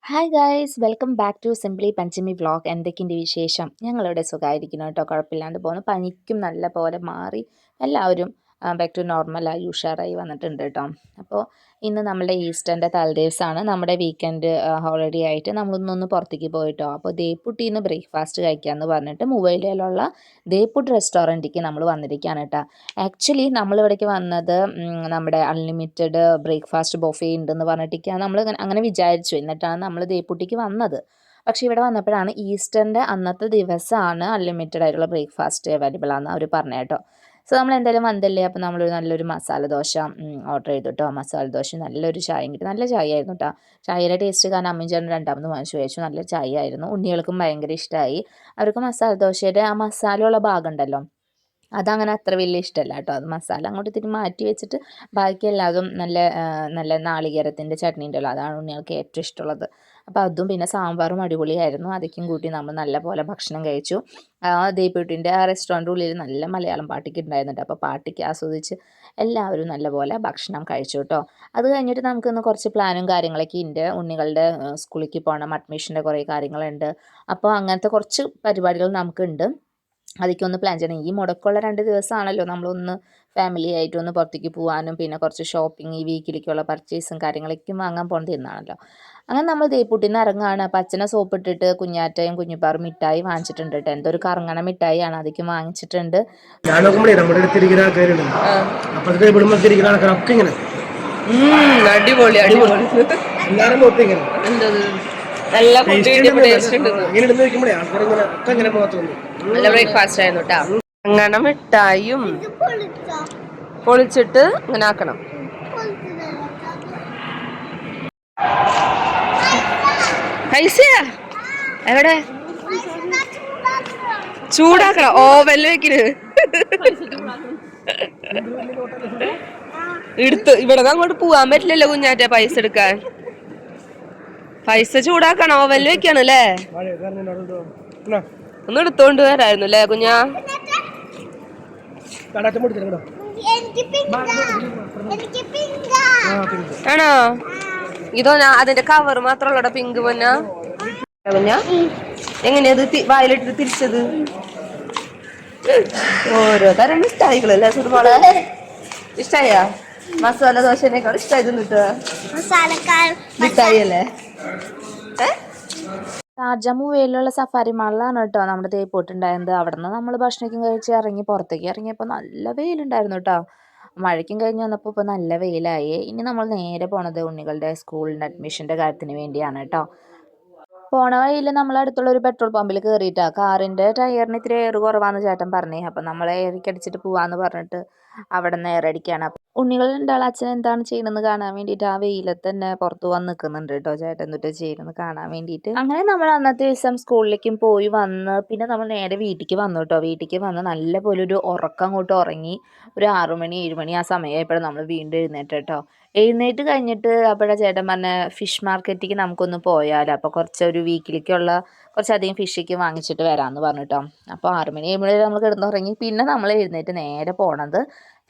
Hi guys welcome back to simply Panchami vlog. എന്തൊക്കെയുണ്ട് വിശേഷം? ഞങ്ങളിവിടെ സുഖമായിരിക്കുന്നു കേട്ടോ, കുഴപ്പമില്ലാണ്ട് പോകുന്നു. പനിക്കും നല്ല പോലെ മാറി എല്ലാവരും ബാക്ക് ടു നോർമലായി ഉഷാറായി വന്നിട്ടുണ്ട് കേട്ടോ. അപ്പോൾ ഇന്ന് നമ്മുടെ ഈസ്റ്ററിൻ്റെ തലേദിവസമാണ്. നമ്മുടെ വീക്കെൻഡ് ഹോളിഡേ ആയിട്ട് നമ്മളൊന്നൊന്ന് പുറത്തേക്ക് പോയിട്ടോ. അപ്പോൾ ദേപ്പുട്ടീന്ന് ബ്രേക്ക്ഫാസ്റ്റ് കഴിക്കാമെന്ന് പറഞ്ഞിട്ട് മൂവയിലുള്ള ദേപ്പുട്ട് റെസ്റ്റോറൻറ്റിലേക്ക് നമ്മൾ വന്നിരിക്കുകയാണ് കേട്ടോ. ആക്ച്വലി നമ്മളിവിടേക്ക് വന്നത് നമ്മുടെ അൺലിമിറ്റഡ് ബ്രേക്ക്ഫാസ്റ്റ് ബൊഫേ ഉണ്ടെന്ന് പറഞ്ഞിട്ടൊക്കെയാണ് നമ്മൾ അങ്ങനെ വിചാരിച്ചു. എന്നിട്ടാണ് നമ്മൾ ദേപ്പുട്ടിക്ക് വന്നത്. പക്ഷേ ഇവിടെ വന്നപ്പോഴാണ് ഈസ്റ്ററിൻ്റെ അന്നത്തെ ദിവസമാണ് അൺലിമിറ്റഡ് ആയിട്ടുള്ള ബ്രേക്ക്ഫാസ്റ്റ് അവൈലബിൾ ആണെന്ന് അവർ പറഞ്ഞു കേട്ടോ. സോ നമ്മൾ എന്തായാലും വന്നല്ലേ, അപ്പോൾ നമ്മളൊരു നല്ലൊരു മസാല ദോശ ഓർഡർ ചെയ്തു കേട്ടോ. മസാല ദോശ നല്ലൊരു ചായയും കിട്ടി. നല്ല ചായ ആയിരുന്നു കേട്ടോ. ചായയുടെ ടേസ്റ്റ് കാരണം അമ്മയും ചേട്ടൻ രണ്ടാമത് വാങ്ങിച്ചു കഴിച്ചു. നല്ല ചായ ആയിരുന്നു. ഉണ്ണികൾക്കും ഭയങ്കര ഇഷ്ടമായി. അവർക്ക് മസാല ദോശയുടെ ആ മസാലയുള്ള ഭാഗം ഉണ്ടല്ലോ, അതങ്ങനെ അത്ര വലിയ ഇഷ്ടമല്ല കേട്ടോ. അത് മസാല അങ്ങോട്ട് ഇത്തിരി മാറ്റി വെച്ചിട്ട് ബാക്കി എല്ലാതും നല്ല നല്ല നാളികേരത്തിൻ്റെ ചട്നി ഉണ്ടല്ലോ, അതാണ് ഉണ്ണികൾക്ക് ഏറ്റവും ഇഷ്ടമുള്ളത്. അപ്പോൾ അതും പിന്നെ സാമ്പാറും അടിപൊളിയായിരുന്നു. അതൊക്കെയും കൂട്ടി നമ്മൾ നല്ല പോലെ ഭക്ഷണം കഴിച്ചു. ദേപ്പുട്ടിൻ്റെ ആ റെസ്റ്റോറൻറ്റ് ഉള്ളിൽ നല്ല മലയാളം പാട്ടൊക്കെ ഉണ്ടായിരുന്നുണ്ട്. അപ്പോൾ പാട്ടൊക്കെ ആസ്വദിച്ച് എല്ലാവരും നല്ലപോലെ ഭക്ഷണം കഴിച്ചു കേട്ടോ. അത് കഴിഞ്ഞിട്ട് നമുക്കിന്ന് കുറച്ച് പ്ലാനും കാര്യങ്ങളൊക്കെ ഉണ്ട്. ഉണ്ണികളുടെ സ്കൂളിലേക്ക് പോകണം, അഡ്മിഷൻ്റെ കുറേ കാര്യങ്ങളുണ്ട്. അപ്പോൾ അങ്ങനത്തെ കുറച്ച് പരിപാടികൾ നമുക്കുണ്ട്. അതിലേക്കൊന്ന് പ്ലാൻ ചെയ്യണം. ഈ മുടക്കമുള്ള 2 ദിവസമാണല്ലോ നമ്മളൊന്ന് ഫാമിലി ആയിട്ടൊന്ന് പുറത്തേക്ക് പോകാനും പിന്നെ കുറച്ച് ഷോപ്പിംഗ്, ഈ വീക്കിലേക്കുള്ള പർച്ചേസും കാര്യങ്ങളൊക്കെ വാങ്ങാൻ പോകേണ്ടി ഇരുന്നാണല്ലോ. അങ്ങനെ നമ്മൾ ദേപ്പുട്ടിന്ന് ഇറങ്ങുകയാണ്. അപ്പോൾ അച്ഛനെ സോപ്പിട്ടിട്ട് കുഞ്ഞാറ്റയും കുഞ്ഞിപ്പാറും മിഠായി വാങ്ങിച്ചിട്ടുണ്ട് കേട്ടോ. എന്തോ ഒരു കറങ്ങണ മിഠായിയാണ്, അതൊക്കെ വാങ്ങിച്ചിട്ടുണ്ട്. ഞാൻ നോക്കുമ്പോഴേ നമ്മുടെ അടുത്തിരിക്കുന്ന ആൾക്കാരുണ്ട്, അപ്പുറത്തെ ഇവിടുമ്പോ ഇരിക്കുന്ന ആൾക്കാരൊക്കെ ഇങ്ങനെ അടിപൊളി അടിപൊളി എല്ലാരും മൊത്തം ഇങ്ങനെ നല്ല ഫുഡ് ഇങ്ങനെ ഇടുന്ന വെക്കുമ്പോഴേ ആൾക്കാർ ഇങ്ങനെ ഒക്കെ ഇങ്ങനെ മുഖത്ത് വന്നു. നല്ല ബ്രേക്ക്ഫാസ്റ്റ് ആയിരുന്നു കേട്ടോ. അങ്ങനെ മിഠായും പൊളിച്ചിട്ട് ഇങ്ങനെ ആക്കണം. പൈസയാ എവിടെ? ചൂടാക്കണം. ഓവനിൽ വെക്കിന് എടുത്ത് ഇവിടെ അങ്ങോട്ട് പോവാൻ പറ്റില്ലല്ലോ കുഞ്ഞാറ്റ പൈസ എടുക്കാൻ. പൈസ ചൂടാക്കണം, ഓവനിൽ വെക്കണം അല്ലേ. ഒന്ന് എടുത്തോണ്ട് വരായിരുന്നു അല്ലേ കുഞ്ഞാ? ആണോ? ഇതോ അതിന്റെ കവർ മാത്രമുള്ള പിങ്ക് പൊന്നാ കുഞ്ഞാ? എങ്ങനെയത് വായിലിട്ട് തിരിച്ചത്? ഓരോ തരം മിഠായികളല്ലേ സുർമോളെ. ഇഷ്ടായ മസാല ദോശനേക്കാൾ ഇഷ്ടായത് മിഠായി അല്ലേ? ഷാർജ മൂവയിലുള്ള സഫാരി മാളിലാണ് കേട്ടോ നമ്മുടെ തേപ്പൂട്ടുണ്ടായിരുന്നത്. അവിടെ നിന്ന് നമ്മൾ ഭക്ഷണമൊക്കെ കഴിച്ച് ഇറങ്ങി പുറത്തേക്ക് ഇറങ്ങിയപ്പോൾ നല്ല വെയിലുണ്ടായിരുന്നു കേട്ടോ. മഴയ്ക്കും കഴിഞ്ഞ് വന്നപ്പോൾ ഇപ്പോൾ നല്ല വെയിലായി. ഇനി നമ്മൾ നേരെ പോണത് ഉണ്ണികളുടെ സ്കൂളിൻ്റെ അഡ്മിഷൻ്റെ കാര്യത്തിന് വേണ്ടിയാണ് കേട്ടോ. പോണ വഴിയിൽ നമ്മൾ അടുത്തുള്ള ഒരു പെട്രോൾ പമ്പിൽ കയറിയിട്ടാണ്. കാറിൻ്റെ ടയറിന് ഇത്തിരി എയർ കുറവാന്ന് ചേട്ടൻ പറഞ്ഞേ. അപ്പം നമ്മൾ എയറിക്ക് അടിച്ചിട്ട് പോവാന്ന് പറഞ്ഞിട്ട് അവിടെ നിന്ന് എയർ അടിക്കുകയാണ്. അപ്പം ഉണ്ണികൾ രണ്ടാൾ അച്ഛൻ എന്താണ് ചെയ്യണമെന്ന് കാണാൻ വേണ്ടിയിട്ട് ആ വെയിലത്ത് തന്നെ പുറത്ത് വന്ന് നിൽക്കുന്നുണ്ട് കേട്ടോ. ചേട്ടൻ എന്നിട്ട് ചെയ്യണമെന്ന് കാണാൻ വേണ്ടിയിട്ട്. അങ്ങനെ നമ്മൾ അന്നത്തെ ദിവസം സ്കൂളിലേക്കും പോയി വന്ന് പിന്നെ നമ്മൾ നേരെ വീട്ടിലേക്ക് വന്നു കേട്ടോ. വീട്ടിലേക്ക് വന്ന് നല്ല പോലെ ഒരു ഉറക്കം അങ്ങോട്ട് ഉറങ്ങി. ഒരു 6 മണി 7 മണി ആ സമയമായപ്പോഴും നമ്മൾ വീണ്ടും എഴുന്നേറ്റ് കേട്ടോ. എഴുന്നേറ്റ് കഴിഞ്ഞിട്ട് അപ്പോഴാണ് ചേട്ടൻ പറഞ്ഞ ഫിഷ് മാർക്കറ്റിലേക്ക് നമുക്കൊന്ന് പോയാലോ, അപ്പോൾ കുറച്ചൊരു വീക്കിലേക്കുള്ള കുറച്ചധികം ഫിഷൊക്കെ വാങ്ങിച്ചിട്ട് വരാമെന്ന് പറഞ്ഞിട്ടോ. അപ്പോൾ 6 മണി 7 മണി നമ്മൾ കിടന്നുറങ്ങി. പിന്നെ നമ്മൾ എഴുന്നേറ്റ് നേരെ പോണത്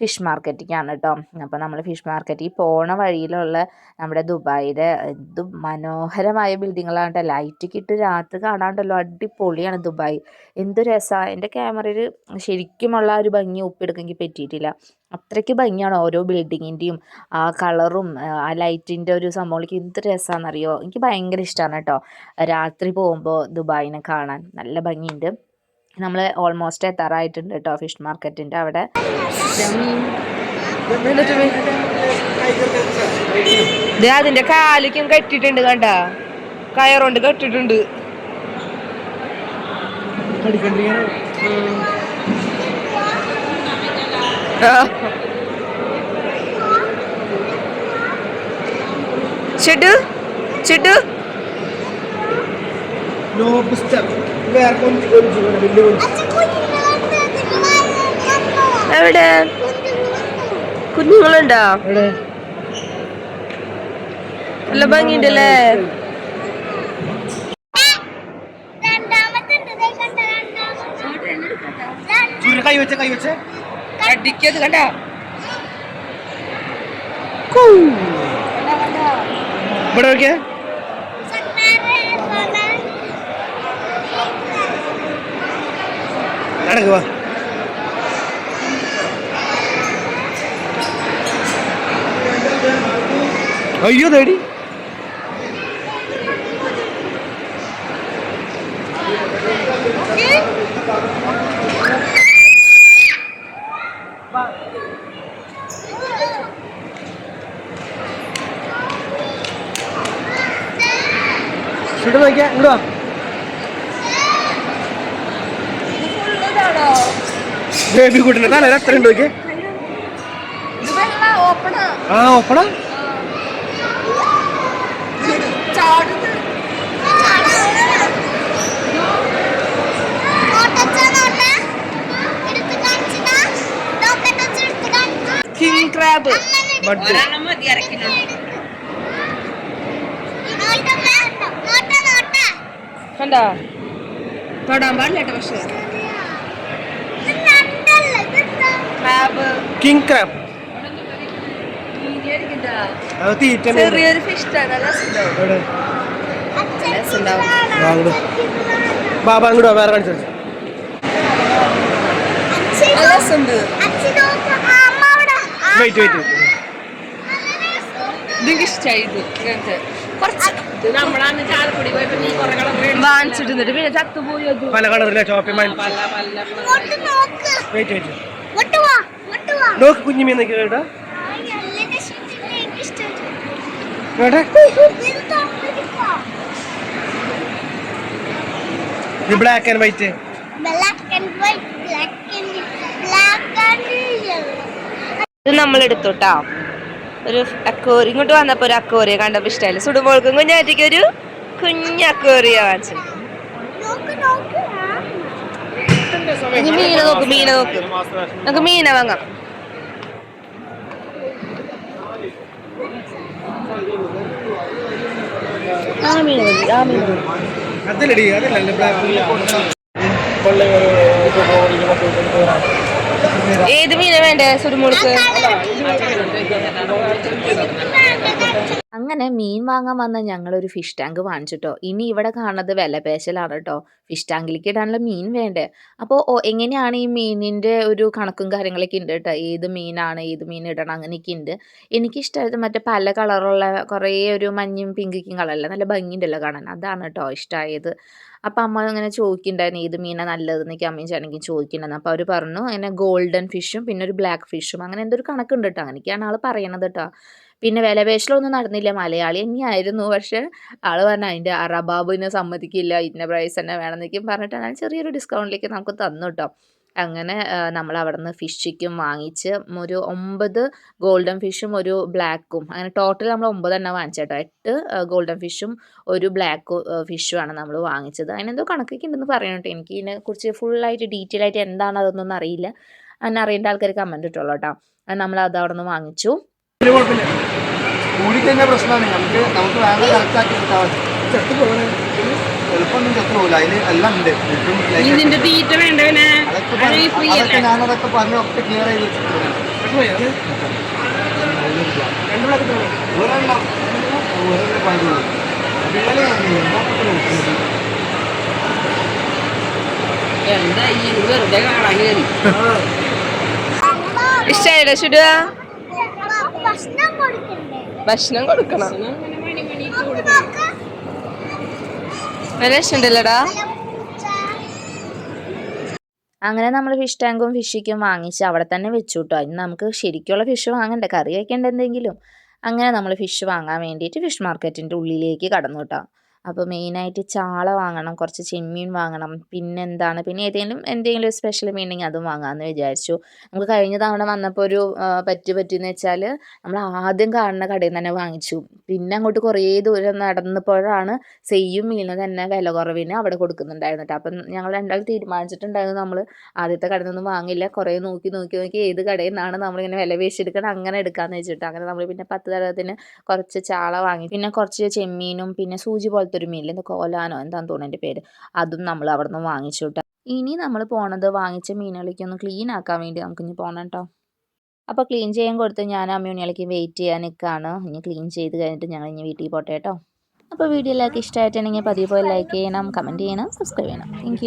ഫിഷ് മാർക്കറ്റിലേക്കാണ് കേട്ടോ. അപ്പോൾ നമ്മൾ ഫിഷ് മാർക്കറ്റിൽ പോണ വഴിയിലുള്ള നമ്മുടെ ദുബായിയുടെ ഇത് മനോഹരമായ ബിൽഡിങ്ങുകളാണ് കേട്ടോ. ലൈറ്റൊക്കെ ഇട്ട് രാത്രി കാണാണ്ടല്ലോ, അടിപൊളിയാണ് ദുബായ്. എന്ത് രസമാണ്. എൻ്റെ ക്യാമറയിൽ ശരിക്കുമുള്ള ഒരു ഭംഗി ഒപ്പിയെടുക്കാൻ പറ്റിയിട്ടില്ല. അത്രയ്ക്ക് ഭംഗിയാണ് ഓരോ ബിൽഡിങ്ങിൻ്റെയും ആ കളറും ആ ലൈറ്റിൻ്റെ ഒരു സംഭവങ്ങൾക്ക്. എന്ത് രസമാണെന്നറിയോ. എനിക്ക് ഭയങ്കര ഇഷ്ടമാണ് കേട്ടോ രാത്രി പോകുമ്പോൾ ദുബായിനെ കാണാൻ. നല്ല ഭംഗിയുണ്ട്. നമ്മൾ ഓൾമോസ്റ്റ് എത്താറായിട്ടുണ്ട് കേട്ടോ ഫിഷ് മാർക്കറ്റിൻ്റെ അവിടെ. അതിന്റെ കാലിക്കും കെട്ടിട്ടുണ്ട് കണ്ട, കയറുകൊണ്ട് കെട്ടിട്ടുണ്ട്. ചെടു ചെടു എവിടെ കുഞ്ഞുങ്ങളുണ്ടോ? നല്ല ഭംഗിയുണ്ടല്ലേ. അടിക്കത് കണ്ട. ഇവിടെ അടങ്ങ് വാ. അയ്യോ തേടി ചുട്ട് നോക്കിയാ ഇങ്ങോട്ട് വാ. ബേബി കൂട്ടിന്റെ തല എത്ര ഉണ്ട് നോക്കിയേ. ആ ഓപ്പണ കിങ് ക്രാബ് കണ്ടാ തൊടാൻ പാടില്ല പക്ഷേ ക്രാബ് കിങ് ക്രാബ് അത് തീറ്റ ചെറിയൊരു ഫിഷ് ബാബാ അങ്ങോട്ട് വേറെ കാണിച്ചത്. വെയിറ്റ് വെയിറ്റ് ഇഷ്ടമായി ഇത് ഇങ്ങനത്തെ കുറച്ച് വാങ്ങിച്ചിട്ട് പിന്നെ ചത്തുപോയി അത് പല കളറിലെ ചോപ്പി മൈൻ. വെയിറ്റ് വെയിറ്റ് നോക്ക് കുഞ്ഞുമീൻ നോക്കി കേട്ടോ കേട്ടെ. ഇത് ബ്ലാക്ക് ആൻഡ് വൈറ്റ്. ഇത് നമ്മൾ എടുത്തുട്ടാ ഒരു അക്കോറി ഇങ്ങോട്ട് വന്നപ്പോ ഒരു അക്കോറിയ കണ്ടപ്പോ ഇഷ്ടമായില്ല. സുടുമോൾക്കും കുഞ്ഞാറ്റിക്ക് ഒരു കുഞ്ഞ് അക്കോറിയ വാങ്ങിച്ചു. മീനെ നോക്ക് നമുക്ക് മീനെ വാങ്ങാം. അതല്ലടി അതല്ല ബ്ലാക്ക്. ഏത് മീനെ വേണ്ടേ സുടുമോൾക്ക്? അങ്ങനെ മീൻ വാങ്ങാൻ വന്ന ഞങ്ങളൊരു ഫിഷ് ടാങ്ക് വാങ്ങിച്ചിട്ടോ. ഇനി ഇവിടെ കാണുന്നത് വിലപേശലാണ് കേട്ടോ. ഫിഷ് ടാങ്കിലേക്ക് ഇടാനുള്ള മീൻ വേണ്ടേ. അപ്പോൾ എങ്ങനെയാണ് ഈ മീനിൻ്റെ ഒരു കണക്കും കാര്യങ്ങളൊക്കെ ഉണ്ട് കേട്ടോ. ഏത് മീനാണ് ഏത് മീൻ ഇടണം അങ്ങനെയൊക്കെ ഉണ്ട്. എനിക്കിഷ്ടമായത് മറ്റേ പല കളറുള്ള കുറേ ഒരു മഞ്ഞയും പിങ്കും കളറല്ല നല്ല ഭംഗിയുണ്ടല്ലോ കാണാൻ. അതാണ് കേട്ടോ ഇഷ്ടമായത്. അപ്പം അമ്മ അങ്ങനെ ചോദിക്കുന്നുണ്ടായിരുന്നു ഏത് മീനാണ് നല്ലതെന്നൊക്കെ അമ്മയും ചേട്ടനെങ്കിൽ ചോദിക്കുന്നുണ്ടായിരുന്നു. അപ്പോൾ അവർ പറഞ്ഞു അങ്ങനെ ഗോൾഡൻ ഫിഷും പിന്നെ ഒരു ബ്ലാക്ക് ഫിഷും അങ്ങനെ എന്തൊരു കണക്കുണ്ട് കേട്ടോ. അങ്ങനെയൊക്കെയാണ് ആൾ പറയണത് കേട്ടോ. പിന്നെ വിലപേശലൊന്നും നടന്നില്ല. മലയാളി തന്നെയായിരുന്നു. പക്ഷേ ആൾ പറഞ്ഞു അതിൻ്റെ റബാബിന് സമ്മതിക്കില്ല, ഇന്ന പ്രൈസ് തന്നെ വേണമെന്നൊക്കെയും പറഞ്ഞിട്ട് അങ്ങനെ ചെറിയൊരു ഡിസ്കൗണ്ടിലേക്ക് നമുക്ക് തന്നു കേട്ടോ. അങ്ങനെ നമ്മൾ അവിടെ നിന്ന് ഫിഷ് ചിക്കൻ വാങ്ങിച്ച് ഒരു 9 ഗോൾഡൻ ഫിഷും ഒരു ബ്ലാക്കും അങ്ങനെ ടോട്ടൽ നമ്മൾ 9 എണ്ണം വാങ്ങിച്ചേട്ടോ. 8 ഗോൾഡൻ ഫിഷും ഒരു ബ്ലാക്ക് ഫിഷുമാണ് നമ്മൾ വാങ്ങിച്ചത്. അതിനെന്തോ കണക്കൊക്കെ ഉണ്ടെന്ന് പറയണം കേട്ടോ. എനിക്ക് ഇതിനെക്കുറിച്ച് ഫുള്ളായിട്ട് ഡീറ്റെയിൽ ആയിട്ട് എന്താണ് അതൊന്നും അറിയില്ല. അങ്ങനെ അറിയേണ്ട ആൾക്കാർ കമൻറ്റ് ഇട്ടുള്ളൂ കേട്ടോ. നമ്മൾ അത് അവിടെ നിന്ന് വാങ്ങിച്ചു. കൂടിക്കഴിഞ്ഞാൽ പ്രശ്നമാണ്. നമുക്ക് വേണ്ട കറക്റ്റാക്കി എടുത്താൽ മതി. എളുപ്പമൊന്നും ചത്തു പോകില്ല. അതിൽ എല്ലാം ഉണ്ട്. അതൊക്കെ ഞാനതൊക്കെ പറഞ്ഞ് ഒക്കെ ക്ലിയർ ചെയ്ത് ഇഷ്ടായില്ല ചുടുക ഭക്ഷണം കൊടുക്കണം. നല്ല ഇഷ്ടമുണ്ടല്ലോടാ. അങ്ങനെ നമ്മൾ ഫിഷ് ടാങ്കും ഫിഷ് ചിക്കൻ വാങ്ങിച്ച് അവിടെ തന്നെ വെച്ചു കേട്ടോ. ഇനി നമുക്ക് ശരിക്കുള്ള ഫിഷ് വാങ്ങണ്ടേ, കറി വയ്ക്കേണ്ട എന്തെങ്കിലും. അങ്ങനെ നമ്മൾ ഫിഷ് വാങ്ങാൻ വേണ്ടിയിട്ട് ഫിഷ് മാർക്കറ്റിൻ്റെ ഉള്ളിലേക്ക് കടന്നു കേട്ടോ. അപ്പോൾ മെയിനായിട്ട് ചാള വാങ്ങണം, കുറച്ച് ചെമ്മീൻ വാങ്ങണം, പിന്നെ എന്തെങ്കിലും ഒരു സ്പെഷ്യൽ മീനുണ്ടെങ്കിൽ അതും വാങ്ങാമെന്ന് വിചാരിച്ചു. നമുക്ക് കഴിഞ്ഞ തവണ വന്നപ്പോൾ ഒരു പറ്റുമെന്ന് വെച്ചാൽ നമ്മൾ ആദ്യം കാണുന്ന കടയിൽ നിന്ന് തന്നെ വാങ്ങിച്ചു. പിന്നെ അങ്ങോട്ട് കുറേ ദൂരം നടന്നപ്പോഴാണ് സെയ്യും മീനിന് തന്നെ വില കുറവിന് അവിടെ കൊടുക്കുന്നുണ്ടായിരുന്നു കേട്ടോ. അപ്പം ഞങ്ങൾ രണ്ടാൾ തീരുമാനിച്ചിട്ടുണ്ടായിരുന്നു നമ്മൾ ആദ്യത്തെ കടയിൽ നിന്നൊന്നും വാങ്ങില്ല. കുറേ നോക്കി ഏത് കടയിൽ നിന്നാണ് നമ്മളിങ്ങനെ വില പേശിയെടുക്കണം അങ്ങനെ എടുക്കാമെന്ന് വെച്ചിട്ട് അങ്ങനെ നമ്മൾ പിന്നെ 10 തരത്തിന് കുറച്ച് ചാള വാങ്ങി, പിന്നെ കുറച്ച് ചെമ്മീനും പിന്നെ സൂചി പോലത്തെ ഒരു മീനിൽ എന്താ കോലാനോ എന്താന്ന് തോന്നുന്നു എൻ്റെ പേര്, അതും നമ്മൾ അവിടെ നിന്ന് വാങ്ങിച്ചു കേട്ടോ. ഇനി നമ്മൾ പോണത് വാങ്ങിച്ച മീനുകളൊക്കെ ഒന്ന് ക്ലീൻ ആക്കാൻ വേണ്ടി നമുക്കിനി പോകണം കേട്ടോ. അപ്പോൾ ക്ലീൻ ചെയ്യാൻ കൊടുത്ത് ഞാൻ അമ്മൂണികളേക്ക് വെയിറ്റ് ചെയ്യാൻ നിൽക്കുകയാണ്. ഇനി ക്ലീൻ ചെയ്ത് കഴിഞ്ഞിട്ട് ഞങ്ങൾ ഇനി വീട്ടിൽ പോട്ടെ കേട്ടോ. അപ്പോൾ വീഡിയോ എല്ലാവർക്കും ഇഷ്ടമായിട്ടുണ്ടെങ്കിൽ പതിവ് പോലെ ലൈക്ക് ചെയ്യണം, കമൻറ്റ് ചെയ്യണം, സബ്സ്ക്രൈബ് ചെയ്യണം. താങ്ക്